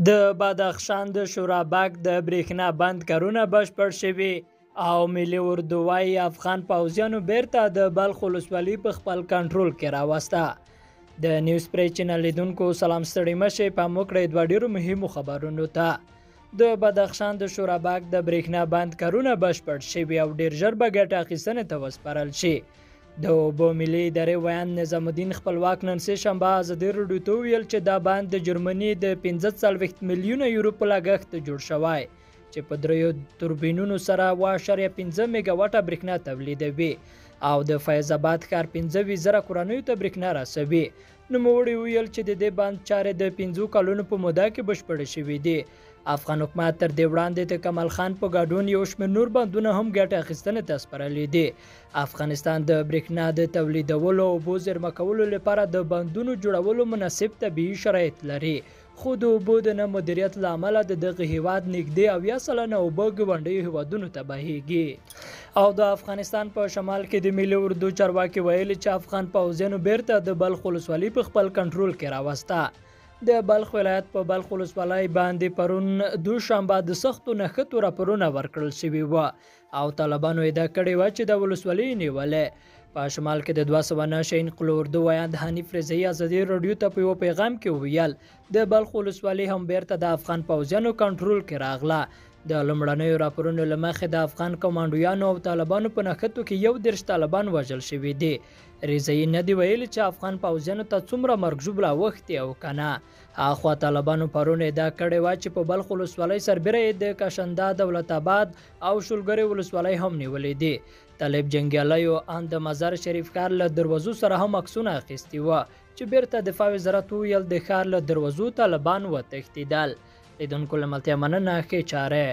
د بدخشان د شورابک د برېښنا بند کارونه بشپړ شوي او ملي اردو وايي افغان پوځیانو بیرته د بلخ ولسوالي په خپل کنټرول کې راوسته. د نیوز پری چینل لیدونکو سلام ستړي مشي په موکړې دوه ډیرو مهمو خبرونو ته. د بدخشان د شورابک د برېښنا بند کارونه بشپړ شوي او ډیر ژر به ګټه اخیستنې ته وسپارل شي. د اوبو ملي ادارې ویاند نظام الدین خپلواک نن سه شنبه ازادي راډیو ته ویل چې دا بند د جرمني د 45 میلیونه یورو په لګښت جوړ شوی چې په دریو توربینونو سره 1.5 میگا واټه برېښنا تولیدوي او د فیض آباد ښار 15,000 کورنیو ته برېښنا رسوي. نوموړي ویل چې د دې بند چارې د 5 کلونو په موده کې بشپړې شوې دي. افغان حکومت تر دې وړاندې د کمال خان په ګډون یو شمېر نور بندونه هم ګټه اخیستنې ته سپارلي دي. افغانستان د برېښنا د تولیدولو او اوبو زیرمه کولو لپاره د بندونو جوړولو مناسب طبیعي شرایط لري، خو د اوبو د نه مدیریت له امله د دغه هیواد نږدې 90% اوبه ګاونډیو هیوادونو ته بهیږي. او د افغانستان په شمال کې د ملي اردو چارواکي ویلي چې افغان پوځیانو بیرته د بلخ ولسوالي په خپل کنټرول کې راوسته. د بلخ ولایت په بلخ ولسوالۍ باندې پرون دوشنبه د سختو نښتو راپورونه ورکړل شوي وو او طالبانو ادعا کړې وه چې د ولسوالۍ نیولې. په شمال کې د 209 انقلاب اردو ویاند حنیف رضایی ازادي راډیو ته په یو پیغام کې وویل د بلخ ولسوالۍ هم بیرته د افغان پوځیانو کنټرول کې راغله. د لومړنیو راپورونو له مخې د افغان کمانډویانو او طالبانو په نښتو کې 11 طالبان وژل شوي دي. رضایی نه دی ویلي چې افغان پوځیانو ته څومره مرګ ژوبله اوښتې او که نه. اخوا طالبانو پرون ادعا کړې وه چې په بلخ ولسوالۍ سربیره یې د کشنده، دولت آباد او شولګرې ولسوالۍ هم نیولې دي. طالب جنګیالیو ان د مزار شریف ښار له دروازو سره هم عکسونه اخیستي وه چې بیرته دفاع وزارت وویل د ښار له دروازو طالبان وتښتېدل. لیدونکو له ملتیا مننه، ښې چارې.